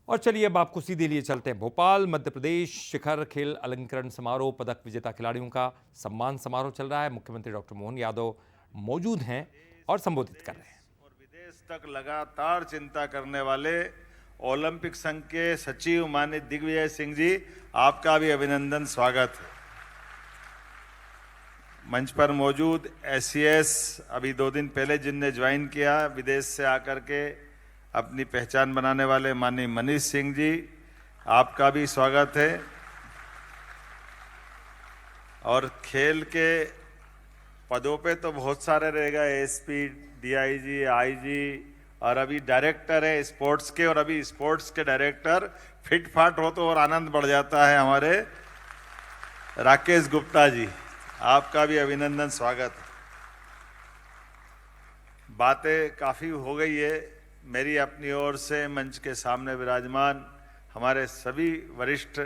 और चलिए अब आपको सीधे लिए चलते हैं भोपाल मध्य प्रदेश शिखर खेल अलंकरण समारोह पदक विजेता खिलाड़ियों का सम्मान समारोह चल रहा है। मुख्यमंत्री डॉक्टर मोहन यादव मौजूद हैं और संबोधित कर रहे हैं। और विदेश तक लगातार चिंता करने वाले ओलंपिक संघ के सचिव माननीय दिग्विजय सिंह जी, आपका भी अभिनंदन, स्वागत है। मंच पर मौजूद SCS अभी 2 दिन पहले जिनने ज्वाइन किया विदेश से आकर के अपनी पहचान बनाने वाले माननीय मनीष सिंह जी, आपका भी स्वागत है। और खेल के पदों पे तो बहुत सारे रहेगा, ASP, DIG, IG और अभी डायरेक्टर है स्पोर्ट्स के, और अभी स्पोर्ट्स के डायरेक्टर फिट फाट हो तो और आनंद बढ़ जाता है, हमारे राकेश गुप्ता जी, आपका भी अभिनंदन, स्वागत। बातें काफ़ी हो गई है। मेरी अपनी ओर से मंच के सामने विराजमान हमारे सभी वरिष्ठ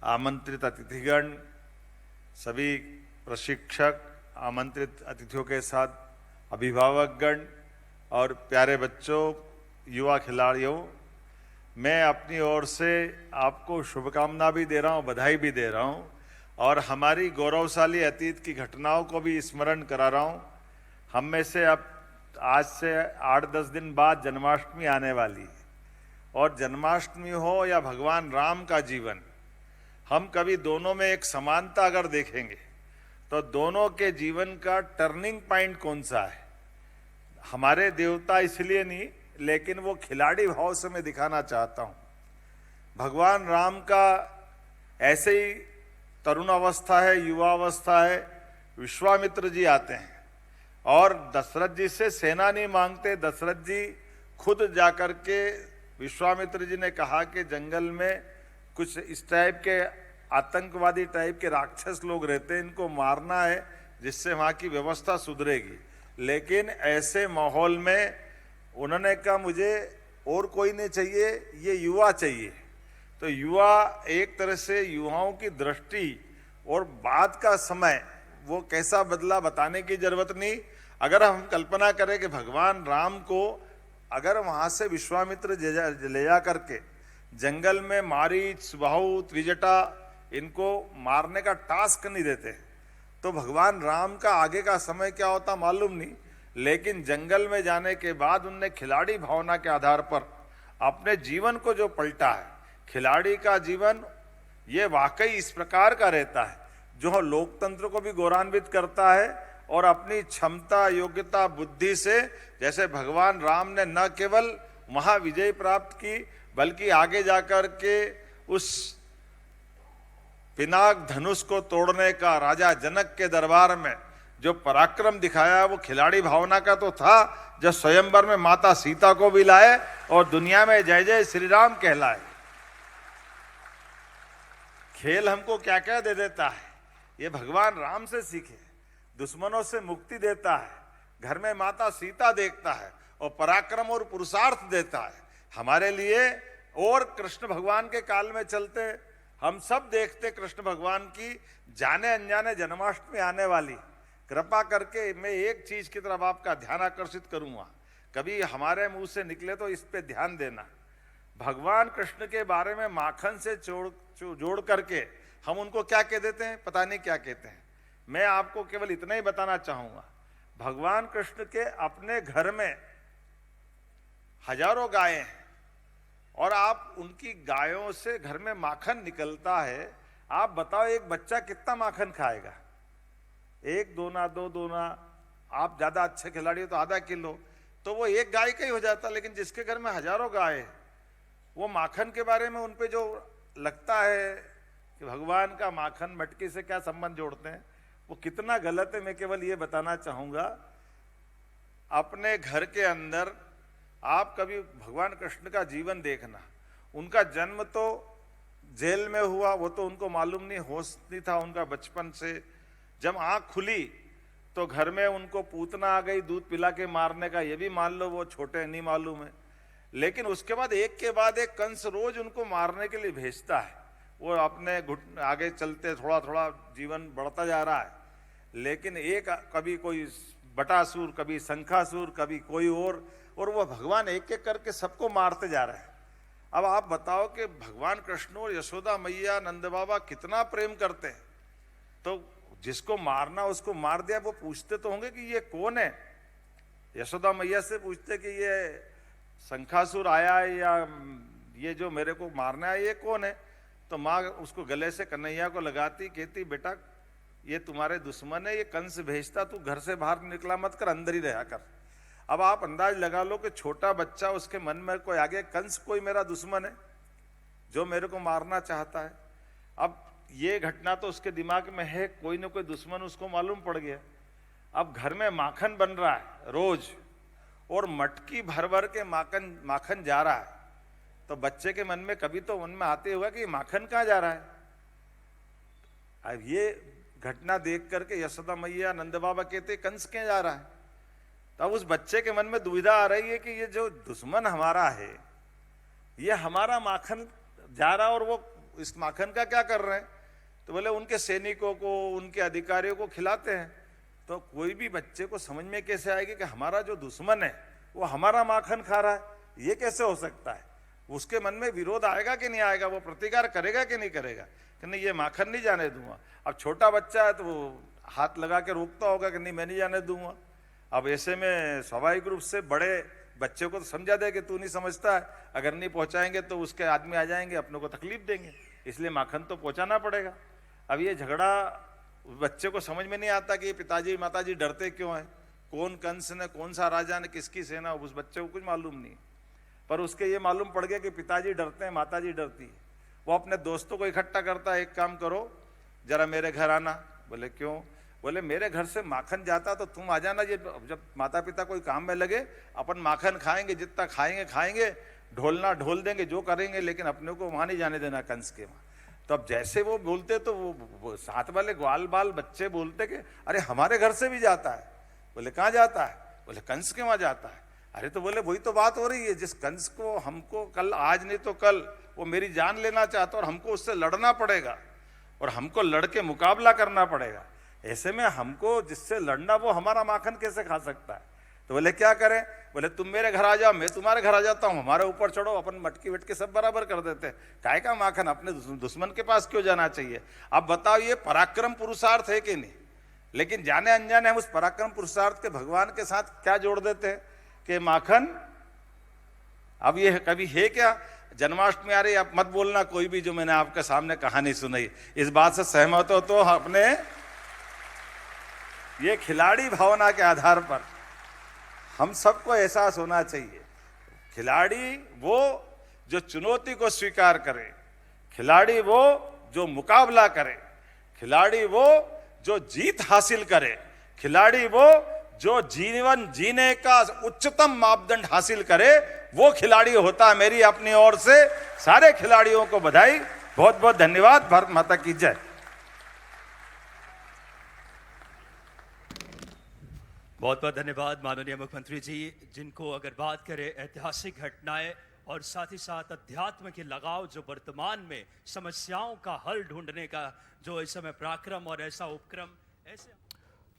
आमंत्रित अतिथिगण, सभी प्रशिक्षक, आमंत्रित अतिथियों के साथ अभिभावकगण और प्यारे बच्चों, युवा खिलाड़ियों, मैं अपनी ओर से आपको शुभकामना भी दे रहा हूँ, बधाई भी दे रहा हूँ और हमारी गौरवशाली अतीत की घटनाओं को भी स्मरण करा रहा हूँ। हम में से अब आज से 8-10 दिन बाद जन्माष्टमी आने वाली है, और जन्माष्टमी हो या भगवान राम का जीवन, हम कभी दोनों में एक समानता अगर देखेंगे तो दोनों के जीवन का टर्निंग पॉइंट कौन सा है? हमारे देवता इसलिए नहीं, लेकिन वो खिलाड़ी भाव से मैं दिखाना चाहता हूँ। भगवान राम का ऐसे ही तरुण अवस्था है, युवा अवस्था है, विश्वामित्र जी आते हैं और दशरथ जी से सेना नहीं मांगते। दशरथ जी खुद जाकर के, विश्वामित्र जी ने कहा कि जंगल में कुछ इस टाइप के आतंकवादी टाइप के राक्षस लोग रहते हैं, इनको मारना है जिससे वहाँ की व्यवस्था सुधरेगी। लेकिन ऐसे माहौल में उन्होंने कहा मुझे और कोई नहीं चाहिए, ये युवा चाहिए। तो युवा, एक तरह से युवाओं की दृष्टि और बाद का समय वो कैसा बदला बताने की जरूरत नहीं। अगर हम कल्पना करें कि भगवान राम को अगर वहाँ से विश्वामित्र ले जा करके जंगल में मारीच, सुबाहु, त्रिजटा, इनको मारने का टास्क नहीं देते तो भगवान राम का आगे का समय क्या होता मालूम नहीं। लेकिन जंगल में जाने के बाद उनने खिलाड़ी भावना के आधार पर अपने जीवन को जो पलटा है, खिलाड़ी का जीवन ये वाकई इस प्रकार का रहता है जो लोकतंत्र को भी गौरवान्वित करता है और अपनी क्षमता, योग्यता, बुद्धि से, जैसे भगवान राम ने न केवल वहां विजय प्राप्त की बल्कि आगे जाकर के उस पिनाक धनुष को तोड़ने का राजा जनक के दरबार में जो पराक्रम दिखाया वो खिलाड़ी भावना का तो था, जो स्वयंवर में माता सीता को भी लाए और दुनिया में जय जय श्री राम कहलाए। खेल हमको क्या क्या दे देता है, ये भगवान राम से सीखे। दुश्मनों से मुक्ति देता है, घर में माता सीता देखता है और पराक्रम और पुरुषार्थ देता है हमारे लिए। और कृष्ण भगवान के काल में चलते हम सब देखते कृष्ण भगवान की जाने अनजाने जन्माष्टमी आने वाली। कृपा करके मैं एक चीज की तरफ आपका ध्यान आकर्षित करूंगा, कभी हमारे मुंह से निकले तो इस पे ध्यान देना। भगवान कृष्ण के बारे में माखन से जोड़ करके हम उनको क्या कह देते हैं, पता नहीं क्या कहते हैं। मैं आपको केवल इतना ही बताना चाहूंगा, भगवान कृष्ण के अपने घर में हजारों गायें हैं और आप उनकी गायों से घर में माखन निकलता है। आप बताओ एक बच्चा कितना माखन खाएगा? 1 दोना 2 दोना, आप ज्यादा अच्छे खिलाड़ी हो तो आधा किलो, तो वो एक गाय का ही हो जाता। लेकिन जिसके घर में हजारों गाय है, वो माखन के बारे में उन पे जो लगता है कि भगवान का माखन मटकी से क्या संबंध जोड़ते हैं, वो कितना गलत है। मैं केवल ये बताना चाहूंगा, अपने घर के अंदर आप कभी भगवान कृष्ण का जीवन देखना। उनका जन्म तो जेल में हुआ, वो तो उनको मालूम नहीं, होश नहीं था उनका बचपन से। जब आंख खुली तो घर में उनको पूतना आ गई दूध पिला के मारने का, ये भी मान लो वो छोटे नहीं मालूम है। लेकिन उसके बाद एक के बाद एक कंस रोज उनको मारने के लिए भेजता है। वो अपने आगे चलते थोड़ा थोड़ा जीवन बढ़ता जा रहा है। लेकिन एक कभी कोई बटासुर, कभी शंखासुर, कभी कोई और वो भगवान एक एक करके सबको मारते जा रहे हैं। अब आप बताओ कि भगवान कृष्ण और यशोदा मैया नंद बाबा कितना प्रेम करते हैं, तो जिसको मारना उसको मार दिया। वो पूछते तो होंगे कि ये कौन है, यशोदा मैया से पूछते कि ये शंखासुर आया है या ये जो मेरे को मारना है ये कौन है। तो माँ उसको गले से कन्हैया को लगाती, कहती बेटा ये तुम्हारे दुश्मन है, ये कंस भेजता, तू घर से बाहर निकला मत कर, अंदर ही रहा कर। अब आप अंदाज लगा लो कि छोटा बच्चा, उसके मन में कोई आगे कंस कोई मेरा दुश्मन है जो मेरे को मारना चाहता है। अब ये घटना तो उसके दिमाग में है, कोई ना कोई दुश्मन उसको मालूम पड़ गया। अब घर में माखन बन रहा है रोज और मटकी भर भर के माखन जा रहा है, तो बच्चे के मन में कभी तो मन में आते हुआ कि माखन कहाँ जा रहा है। अब ये घटना देख करके यशोदा मैया नंद बाबा कहते कंस क्यों जा रहा है। तब उस बच्चे के मन में दुविधा आ रही है कि ये जो दुश्मन हमारा है ये हमारा माखन जा रहा है और वो इस माखन का क्या कर रहे हैं। तो बोले उनके सैनिकों को, उनके अधिकारियों को खिलाते हैं। तो कोई भी बच्चे को समझ में कैसे आएगी कि हमारा जो दुश्मन है वो हमारा माखन खा रहा है, ये कैसे हो सकता है। उसके मन में विरोध आएगा कि नहीं आएगा, वो प्रतिकार करेगा कि नहीं करेगा कि नहीं ये माखन नहीं जाने दूंगा। अब छोटा बच्चा है तो वो हाथ लगा के रोकता होगा कि नहीं मैं नहीं जाने दूंगा। अब ऐसे में स्वाभाविक रूप से बड़े बच्चे को तो समझा दे कि तू नहीं समझता है, अगर नहीं पहुंचाएंगे तो उसके आदमी आ जाएंगे अपने को तकलीफ देंगे, इसलिए माखन तो पहुंचाना पड़ेगा। अब ये झगड़ा बच्चे को समझ में नहीं आता कि पिताजी माताजी डरते क्यों हैं, कौन कंस ने, कौन सा राजा ने, किसकी सेना, उस बच्चे को कुछ मालूम नहीं। पर उसके ये मालूम पड़ गया कि पिताजी डरते हैं, माताजी डरती है। वो अपने दोस्तों को इकट्ठा करता है, एक काम करो जरा मेरे घर आना। बोले क्यों। बोले मेरे घर से माखन जाता तो तुम आ जाना, ये जब माता पिता कोई काम में लगे अपन माखन खाएंगे, जितना खाएंगे खाएंगे, ढोलना ढोल देंगे, जो करेंगे, लेकिन अपने को वहां नहीं जाने देना कंस के वहां। तो अब जैसे वो बोलते तो वो साथ वाले ग्वाल बाल बच्चे बोलते कि अरे हमारे घर से भी जाता है। बोले कहाँ जाता है। बोले कंस के वहां जाता है। अरे तो बोले वही तो बात हो रही है, जिस कंस को हमको कल, आज नहीं तो कल, वो मेरी जान लेना चाहता और हमको उससे लड़ना पड़ेगा और हमको लड़के मुकाबला करना पड़ेगा। ऐसे में हमको जिससे लड़ना वो हमारा माखन कैसे खा सकता है। तो बोले क्या करें। बोले तुम मेरे घर आ जाओ, मैं तुम्हारे घर आ जाता हूँ, हमारे ऊपर चढ़ो, अपन मटकी वटकी सब बराबर कर देते हैं। काय का माखन अपने दुश्मन के पास क्यों जाना चाहिए। अब बताओ ये पराक्रम पुरुषार्थ है कि नहीं। लेकिन जाने अनजाने हम उस पराक्रम पुरुषार्थ के भगवान के साथ क्या जोड़ देते हैं कि माखन। अब ये कभी है क्या। जन्माष्टमी आ रही, आप मत बोलना कोई भी जो मैंने आपके सामने कहानी सुनाई, इस बात से सहमत हो तो अपने ये खिलाड़ी भावना के आधार पर हम सबको एहसास होना चाहिए। खिलाड़ी वो जो चुनौती को स्वीकार करे, खिलाड़ी वो जो मुकाबला करे, खिलाड़ी वो जो जीत हासिल करे, खिलाड़ी वो जो जीवन जीने का उच्चतम मापदंड हासिल करे, वो खिलाड़ी होता है। मेरी अपनी ओर से सारे खिलाड़ियों को बधाई, बहुत बहुत धन्यवाद। भारत माता की जय। बहुत बहुत धन्यवाद माननीय मुख्यमंत्री जी, जिनको अगर बात करें ऐतिहासिक घटनाएं और साथ ही साथ अध्यात्म के लगाव, जो वर्तमान में समस्याओं का हल ढूंढने का जो इस समय पराक्रम और ऐसा उपक्रम ऐसे।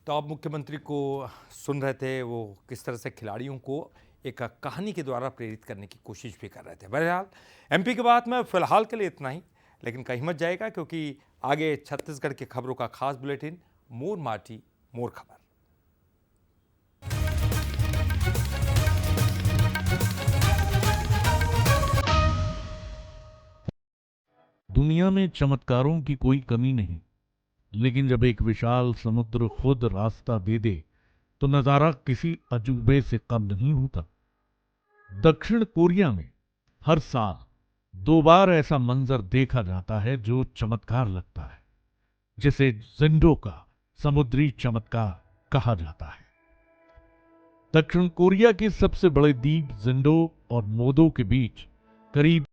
तो आप मुख्यमंत्री को सुन रहे थे, वो किस तरह से खिलाड़ियों को एक कहानी के द्वारा प्रेरित करने की कोशिश भी कर रहे थे। बहरहाल एमपी की बात में फिलहाल के लिए इतना ही, लेकिन कहीं मत जाएगा क्योंकि आगे छत्तीसगढ़ की खबरों का खास बुलेटिन मोर माटी मोर खबर। दुनिया में चमत्कारों की कोई कमी नहीं, लेकिन जब एक विशाल समुद्र खुद रास्ता दे दे तो नजारा किसी अजूबे से कम नहीं होता। दक्षिण कोरिया में हर साल 2 बार ऐसा मंजर देखा जाता है जो चमत्कार लगता है, जिसे जिंडो का समुद्री चमत्कार कहा जाता है। दक्षिण कोरिया के सबसे बड़े द्वीप जिंडो और मोदो के बीच करीब